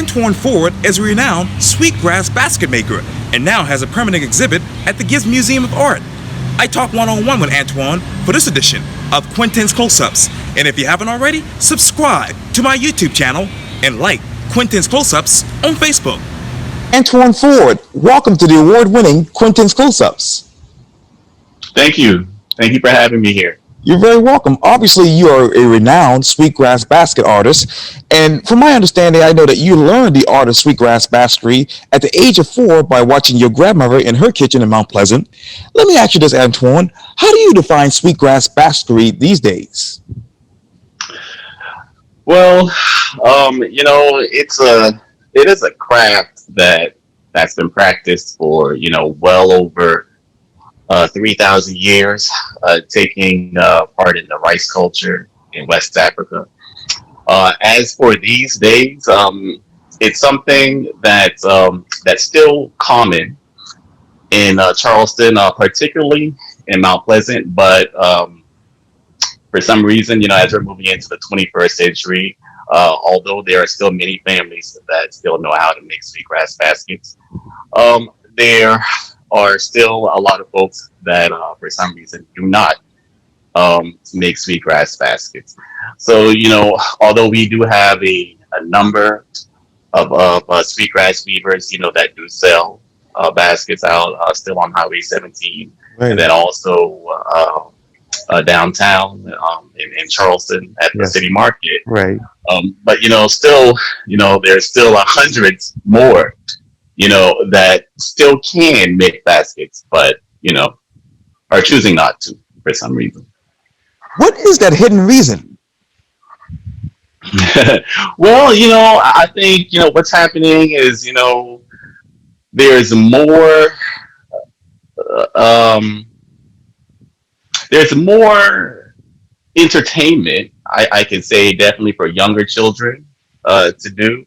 Antwon Ford is a renowned Sweetgrass basket maker and now has a permanent exhibit at the Gibbs Museum of Art. I talk one-on-one with Antwon for this edition of Quintin's Close-Ups. And if you haven't already, subscribe to my YouTube channel and like Quintin's Close-Ups on Facebook. Antwon Ford, welcome to the award-winning Quintin's Close-Ups. Thank you. Thank you for having me here. You're very welcome. Obviously, you are a renowned Sweetgrass basket artist. And from my understanding, I know that you learned the art of Sweetgrass Basketry at the age of 4 by watching your grandmother in her kitchen in Mount Pleasant. Let me ask you this, Antwon. How do you define Sweetgrass Basketry these days? Well, it is a craft that's been practiced for, well over 3,000 years, taking part in the rice culture in West Africa. As for these days, it's something that's still common in Charleston, particularly in Mount Pleasant. But for some reason, as we're moving into the 21st century, although there are still many families that still know how to make sweetgrass baskets, there are still a lot of folks that for some reason do not make sweetgrass baskets. So, although we do have a number of sweetgrass weavers, that do sell baskets out still on Highway 17, right. And then also downtown in Charleston at the city market. Right. But, still, there's still hundreds more that still can make baskets, but, are choosing not to for some reason. What is that hidden reason? Well, I think, what's happening is, there's more entertainment, I can say, definitely for younger children to do.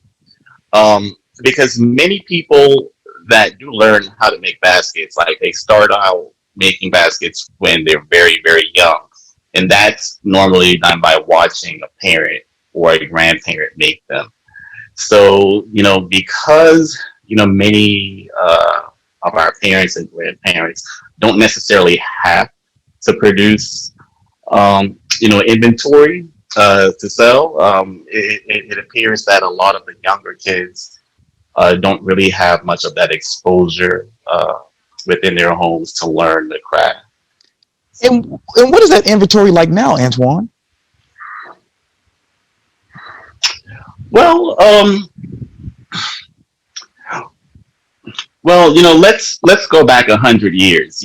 Because many people that do learn how to make baskets, like they start out making baskets when they're very, very young. And that's normally done by watching a parent or a grandparent make them. So, because, many of our parents and grandparents don't necessarily have to produce, inventory to sell, it appears that a lot of the younger kids don't really have much of that exposure within their homes to learn the craft. And what is that inventory like now, Antwon? Well, let's go back 100 years.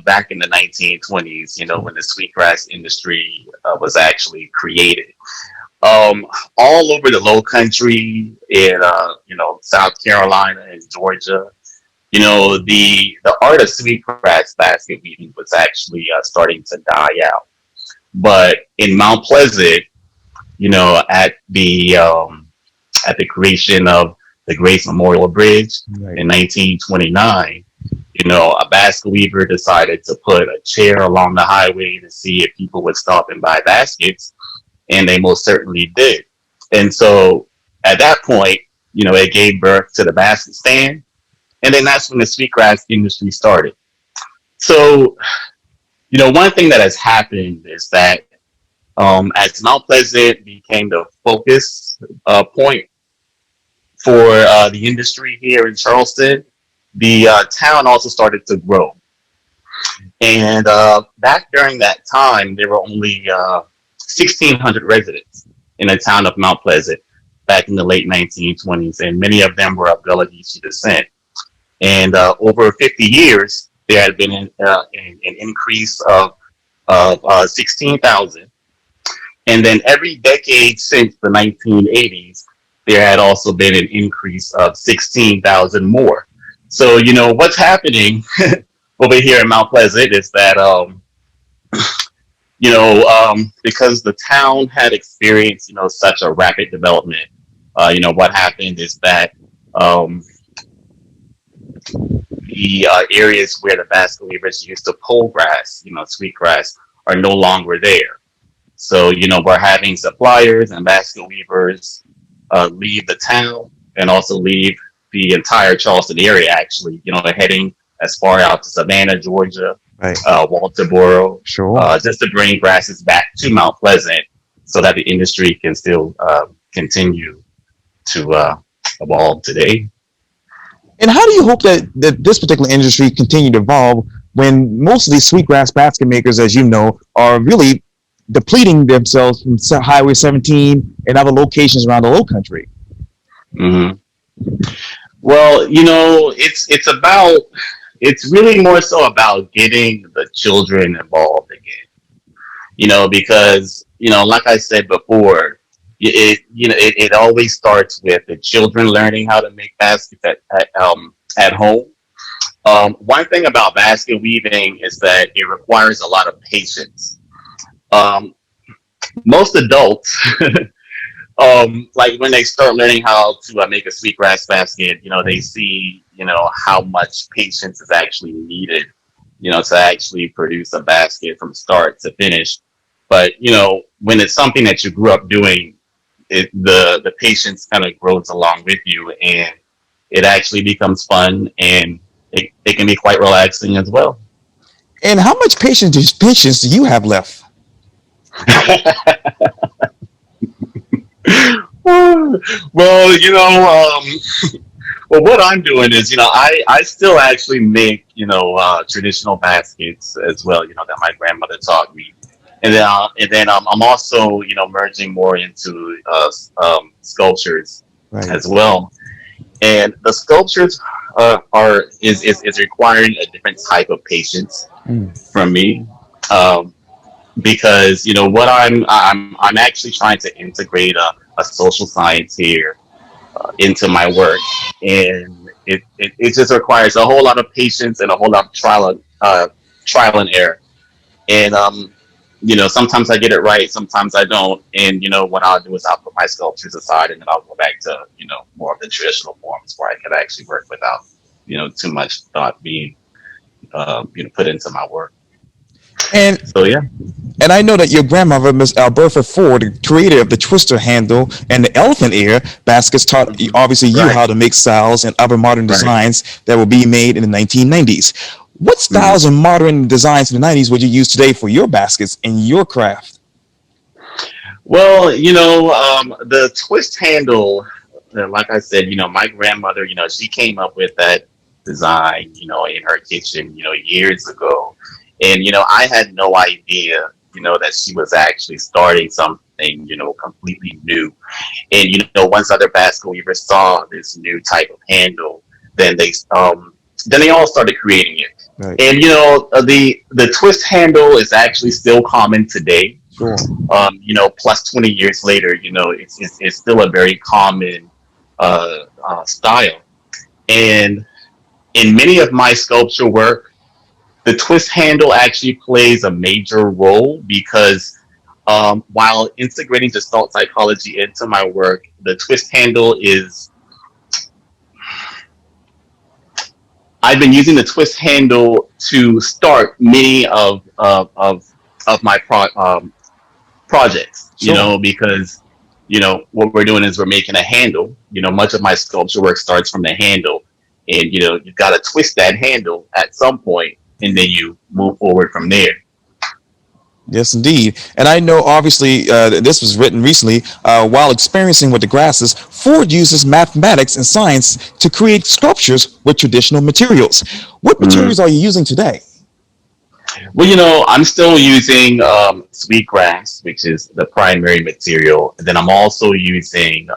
Back in the 1920s. When the sweetgrass industry was actually created. All over the Low Country in South Carolina and Georgia, the art of sweetgrass basket weaving was actually starting to die out. But in Mount Pleasant, at the creation of the Grace Memorial Bridge in 1929, a basket weaver decided to put a chair along the highway to see if people would stop and buy baskets. And they most certainly did. And so at that point, it gave birth to the basket stand. And then that's when the sweetgrass industry started. So, one thing that has happened is that as Mount Pleasant became the focus point for the industry here in Charleston, the town also started to grow. And back during that time, there were only 1,600 residents in the town of Mount Pleasant back in the late 1920s, and many of them were of Gullah Geechee descent. And over 50 years, there had been an increase of 16,000. And then every decade since the 1980s, there had also been an increase of 16,000 more. So, what's happening over here in Mount Pleasant is that because the town had experienced, such a rapid development, what happened is that the areas where the basket weavers used to pull grass, sweetgrass, are no longer there. So, we're having suppliers and basket weavers leave the town and also leave the entire Charleston area, actually, heading as far out to Savannah, Georgia, Right. Walterboro, Sure. just to bring grasses back to Mount Pleasant so that the industry can still continue to evolve today. And how do you hope that this particular industry continue to evolve when most of these sweetgrass basket makers, as you know, are really depleting themselves from Highway 17 and other locations around the Low Country? Hmm. Well, it's really more so about getting the children involved again. Because like I said before, it always starts with the children learning how to make baskets at home. One thing about basket weaving is that it requires a lot of patience. Um, Most adults, like when they start learning how to make a sweetgrass basket, they see, how much patience is actually needed, to actually produce a basket from start to finish. But, when it's something that you grew up doing, the patience kind of grows along with you, and it actually becomes fun, and it can be quite relaxing as well. And how much patience do you have left? Well, well, what I'm doing is, I still actually make, traditional baskets as well, that my grandmother taught me. And then I'm also, merging more into sculptures Right. as well. And the sculptures is requiring a different type of patience Mm. from me. Because what I'm actually trying to integrate a social science here into my work, and it just requires a whole lot of patience and a whole lot of trial and error. And sometimes I get it right, sometimes I don't. And what I'll do is I'll put my sculptures aside, and then I'll go back to more of the traditional forms where I can actually work without too much thought being put into my work. And So yeah. and I know that your grandmother, Miss Alberta Ford, the creator of the twister handle and the elephant ear baskets, taught obviously you Right. how to make styles and other modern Right. designs that will be made in the 1990s. What Mhm. styles and modern designs in the 90s would you use today for your baskets and your craft? Well, the twist handle, like I said, my grandmother, she came up with that design, in her kitchen, years ago. And, I had no idea, that she was actually starting something, completely new. And, once other basket weavers saw this new type of handle, then they all started creating it. Right. And, the twist handle is actually still common today. Sure. Plus 20 years later, it's still a very common style. And in many of my sculpture work, the twist handle actually plays a major role because while integrating gestalt psychology into my work, the twist handle is, I've been using the twist handle to start many of my projects, Sure. because, what we're doing is we're making a handle. Much of my sculpture work starts from the handle, and, you've got to twist that handle at some point, and then you move forward from there. Yes, indeed. And I know, obviously, this was written recently. While experiencing with the grasses, Ford uses mathematics and science to create sculptures with traditional materials. What Mhm. materials are you using today? Well, I'm still using sweetgrass, which is the primary material. And then I'm also using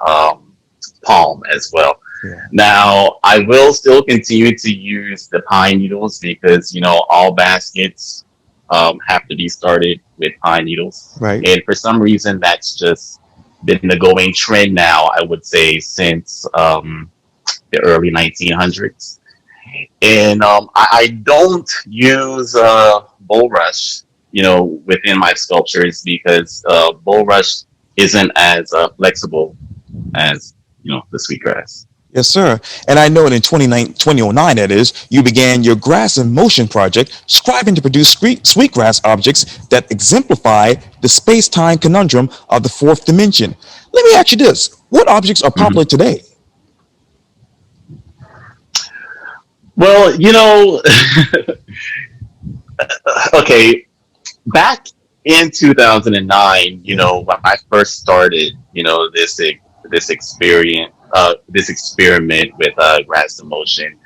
palm as well. Yeah. Now, I will still continue to use the pine needles because, all baskets have to be started with pine needles. Right. And for some reason, that's just been the going trend now, I would say, since the early 1900s. And I don't use bulrush, within my sculptures because bulrush isn't as flexible as, the sweetgrass. Yes, sir. And I know that in 2009, that is, you began your Grass in Motion project, striving to produce sweetgrass objects that exemplify the space-time conundrum of the fourth dimension. Let me ask you this. What objects are Mhm. popular today? Well, okay, back in 2009, when I first started, this experiment with grass motion,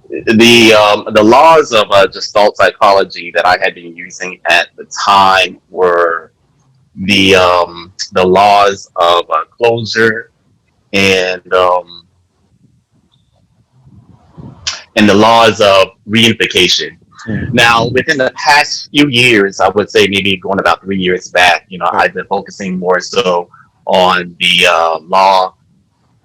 the laws of gestalt psychology that I had been using at the time were the laws of closure and and the laws of reunification. Mm. Now, within the past few years, I would say maybe going about 3 years back, Right, I've been focusing more so on the law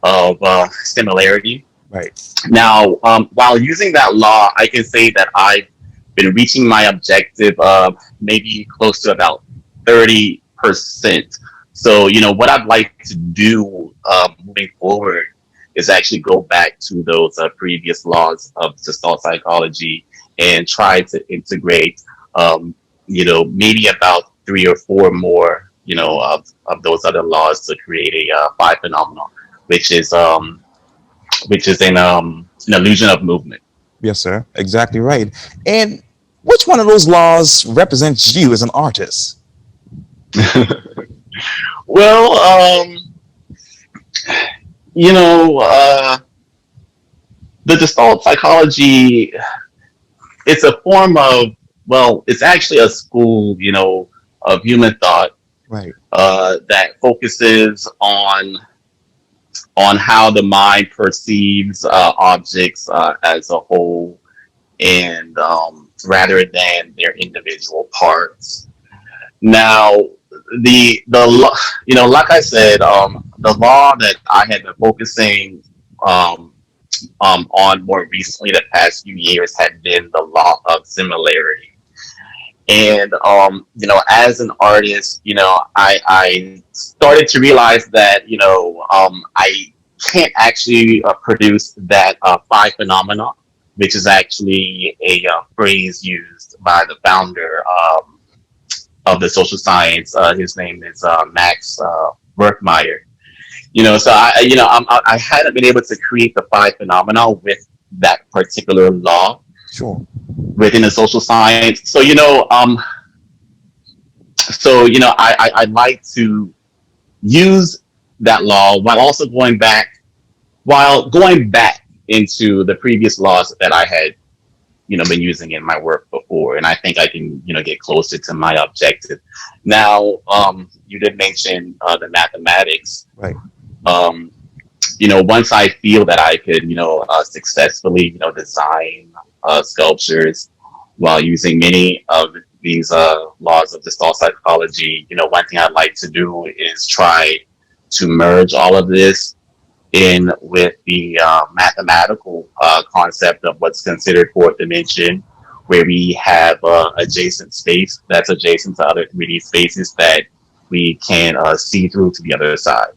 of similarity. right. Now, while using that law, I can say that I've been reaching my objective of maybe close to about 30%. So, what I'd like to do moving forward is actually go back to those previous laws of gestalt psychology and try to integrate, maybe about three or four more, of those other laws to create a phi phenomenon, which is um, which is an illusion of movement. Yes, sir. Exactly right. And which one of those laws represents you as an artist? Well, you know, uh, the Gestalt psychology, it's a form of, well, it's actually a school, of human thought Right. that focuses on how the mind perceives objects as a whole, and rather than their individual parts. Now, like I said, the law that I have been focusing um, on more recently, the past few years, had been the law of similarity. And as an artist, I started to realize that I can't actually produce that phi phenomena, which is actually a phrase used by the founder of the social science. His name is Max Werkmeyer. So I hadn't been able to create the phi phenomena with that particular law Sure. within the social science. I'd like to use that law while going back into the previous laws that I had been using in my work before, and I think I can get closer to my objective. Now, you did mention the mathematics. Right. um, Once I feel that I could, successfully, design sculptures while using many of these laws of gestalt psychology, one thing I'd like to do is try to merge all of this in with the mathematical concept of what's considered fourth dimension, where we have adjacent space that's adjacent to other 3D spaces that we can see through to the other side.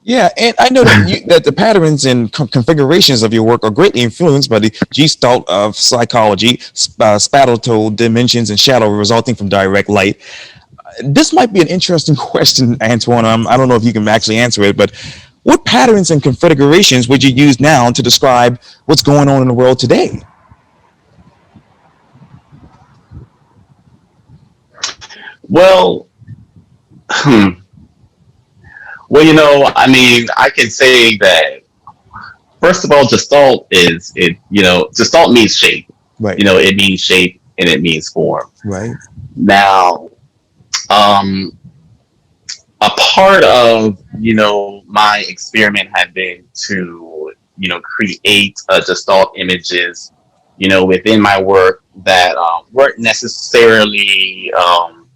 Yeah, and I know that that the patterns and configurations of your work are greatly influenced by the Gestalt of psychology, spatial dimensions, and shadow resulting from direct light. This might be an interesting question, Antoine. I don't know if you can actually answer it, but what patterns and configurations would you use now to describe what's going on in the world today? Well, well, I mean, I can say that first of all, Gestalt means shape. Right, It means shape and it means form. right, Now, um, a part of my experiment had been to create Gestalt images within my work that weren't necessarily um,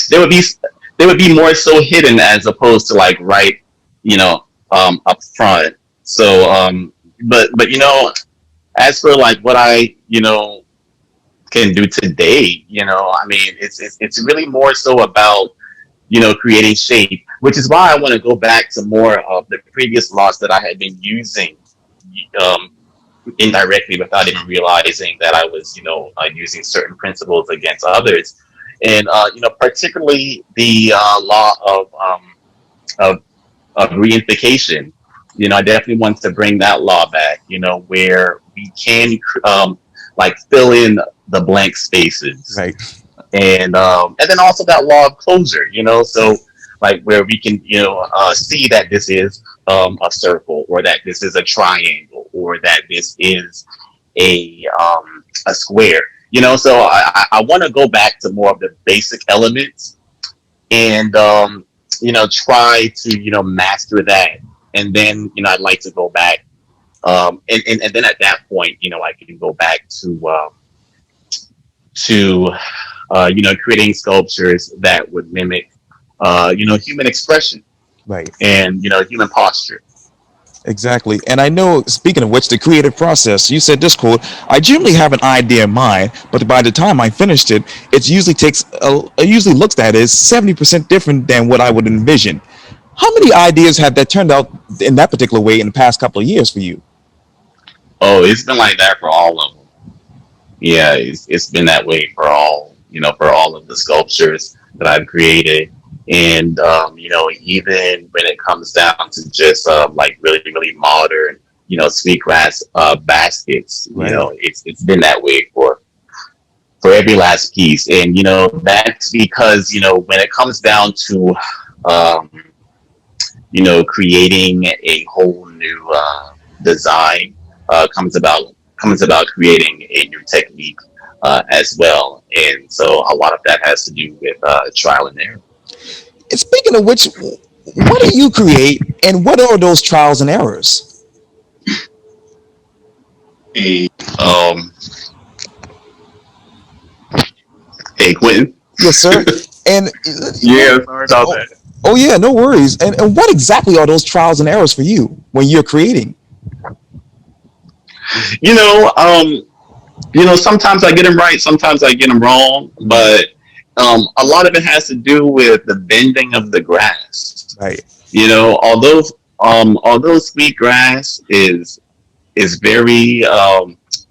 they would be they would be more so hidden as opposed to like right up front. So but as for like what I can do today, I mean it's really more so about creating shape, which is why I want to go back to more of the previous laws that I had been using um, indirectly without even realizing that I was using certain principles against others. And particularly the law of of reunification, I definitely want to bring that law back, where we can like fill in the blank spaces, Right. and then also that law of closure, so like where we can see that this is a circle, or that this is a triangle, or that this is a square. So I want to go back to more of the basic elements, and try to master that, and then I'd like to go back, and then at that point I can go back to creating sculptures that would mimic human expression, Right. and human posture. Exactly. And I know, speaking of which, the creative process, you said this quote, I generally have an idea in mind, but by the time I finished it, it usually looks at it as 70% different than what I would envision. How many ideas have that turned out in that particular way in the past couple of years for you? Oh, it's been like that for all of them. Yeah, it's been that way for all of the sculptures that I've created. And even when it comes down to just like really really modern sweetgrass baskets, Right. it's been that way for every last piece. And that's because when it comes down to um, creating a whole new design, comes about creating a new technique as well. And so a lot of that has to do with trial and error. And speaking of which, what do you create and what are those trials and errors? Hey, hey, Quentin. Yes, sir. And Yeah, sorry about oh, that. oh yeah, no worries. And what exactly are those trials and errors for you when you're creating? You know, um, sometimes I get them right, sometimes I get them wrong, but a lot of it has to do with the bending of the grass. Right. Although sweetgrass is very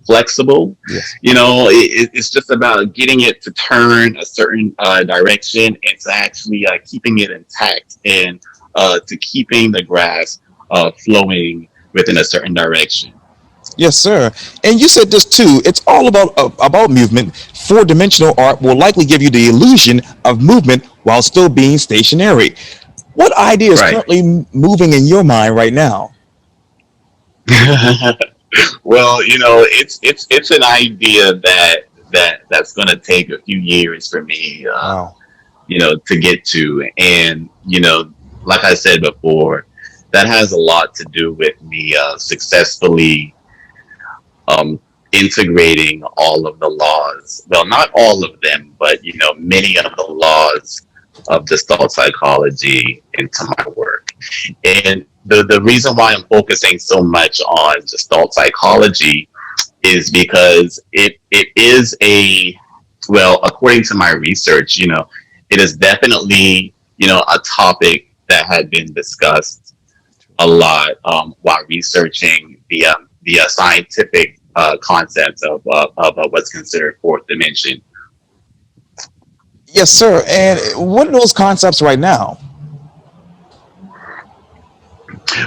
flexible. Yes. It's just about getting it to turn a certain direction, and to actually keeping it intact, and to keeping the grass flowing within a certain direction. Yes, sir. And you said this too. It's all about movement. Four-dimensional art will likely give you the illusion of movement while still being stationary. What idea is Right. currently moving in your mind right now? Well, it's an idea that's going to take a few years for me, Wow. to get to. And like I said before, that has a lot to do with me successfully integrating all of the laws. Well, not all of them, but many of the laws of gestalt psychology into my work. And the reason why I'm focusing so much on gestalt psychology is because it is according to my research, it is definitely a topic that had been discussed a lot while researching the scientific concepts of what's considered fourth dimension. Yes, sir. And what are those concepts right now?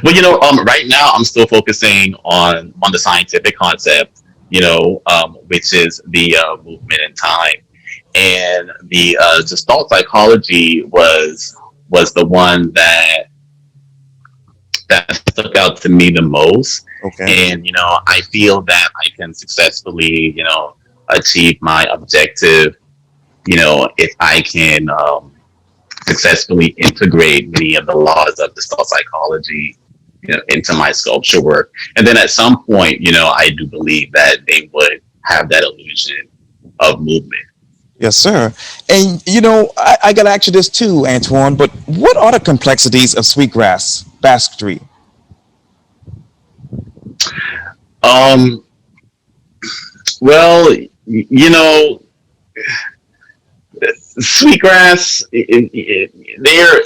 Well, right now I'm still focusing on the scientific concept, which is the movement in time, and the gestalt psychology was the one that stuck out to me the most. Okay. And I feel that I can successfully achieve my objective, if I can successfully integrate many of the laws of the gestalt psychology into my sculpture work. And then at some point, I do believe that they would have that illusion of movement. Yes, sir. And I got to ask you this too, Antoine. But what are the complexities of sweetgrass basketry? Um, well, sweetgrass, there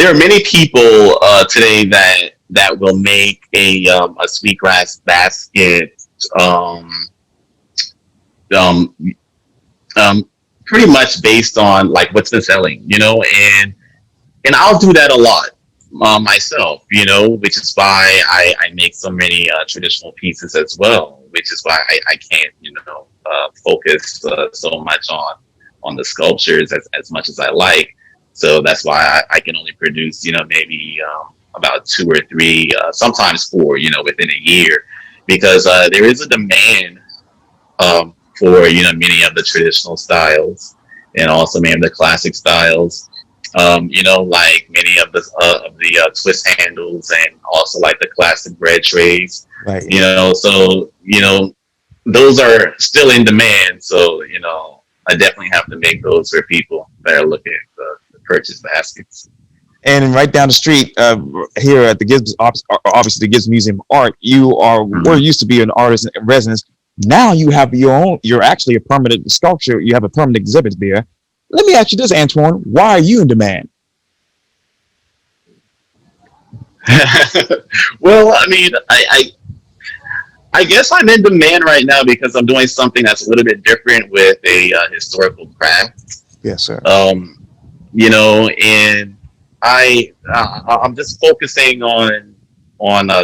are many people today that will make a sweetgrass basket um, pretty much based on like what's been selling, and I'll do that a lot. myself, which is why I make so many traditional pieces as well, which is why I can't, focus so much on the sculptures as much as I like. So that's why I can only produce, maybe about two or three, sometimes four, within a year, because there is a demand for many of the traditional styles and also many of the classic styles. Like many of the twist handles and also like the classic bread trays. Right. So those are still in demand. So I definitely have to make those for people that are looking to purchase baskets. And right down the street, here at the Gibbs, obviously the Gibbs Museum of Art, you are where Mhm. you used to be an artist in residence. Now you have your own. You're actually a permanent sculpture. You have a permanent exhibit there. Let me ask you this, Antoine. Why are you in demand? Well, I mean, I guess I'm in demand right now because I'm doing something that's a little bit different with a historical craft. Yes, sir. And I'm just focusing on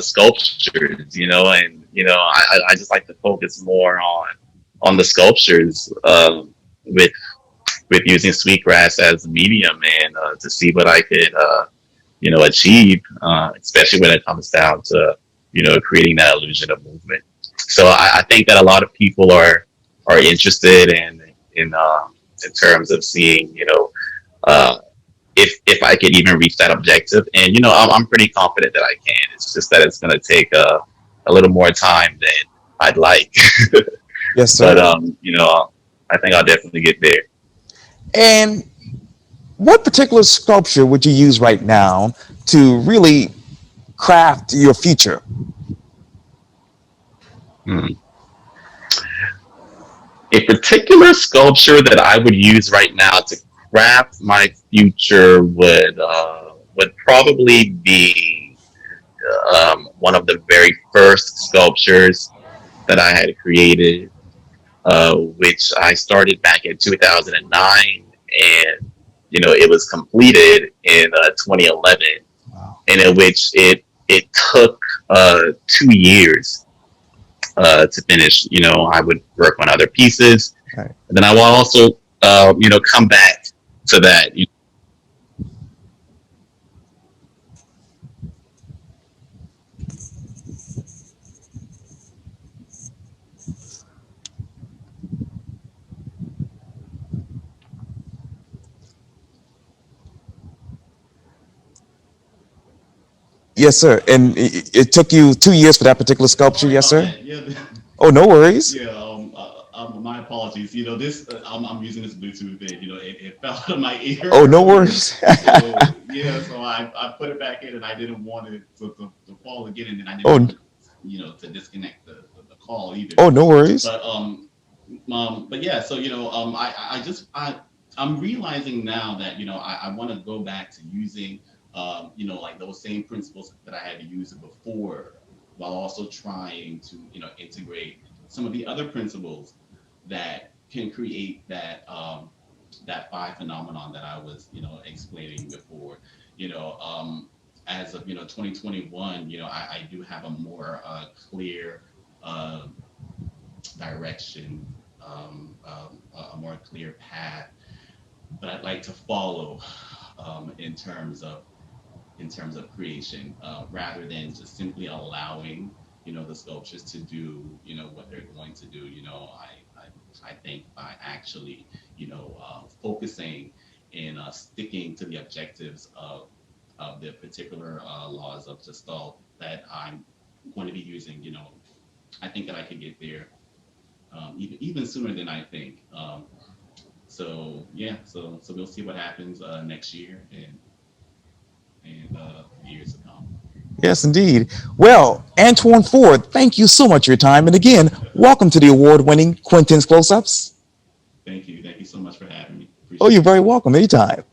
sculptures, and I just like to focus more on the sculptures with with using sweetgrass as a medium and to see what I could achieve, especially when it comes down to creating that illusion of movement. So I think that a lot of people are interested in terms of seeing uh, if I could even reach that objective. And I'm pretty confident that I can. It's just that it's going to take a little more time than I'd like. Yes, But sir. I think I'll definitely get there. And what particular sculpture would you use right now to really craft your future? Hmm. A particular sculpture that I would use right now to craft my future would probably be one of the very first sculptures that I had created, which I started back in 2009, and it was completed in 2011, Wow. and in which it took 2 years to finish. I would work on other pieces, Right. and then I will also come back to that. Yes, sir. And it took you 2 years for that particular sculpture. Sorry Yes, about sir. that. Yeah, Oh, no worries. yeah. My apologies. This I'm using this Bluetooth thing. It fell out of my ear Oh, no earlier. worries. So yeah, so I put it back in, and I didn't want it to fall again, and then I didn't Oh, want it, to disconnect the call either. oh, no worries. But but yeah. So I'm realizing now that I want to go back to using like those same principles that I had to use before, while also trying to integrate some of the other principles that can create that phi phenomenon that I was explaining before. You know, as of 2021, I do have a more clear uh, direction, a more clear path that I'd like to follow in terms of creation, rather than just simply allowing the sculptures to do what they're going to do. I think by actually focusing and sticking to the objectives of the particular laws of Gestalt that I'm going to be using, I think that I could get there even sooner than I think. So yeah, so we'll see what happens next year and years to come. Yes, indeed. Well, Antwon Ford, thank you so much for your time. And again, welcome to the award winning Quintin's Close Ups. Thank you so much for having me. Oh, Appreciate you're it. very welcome. Anytime.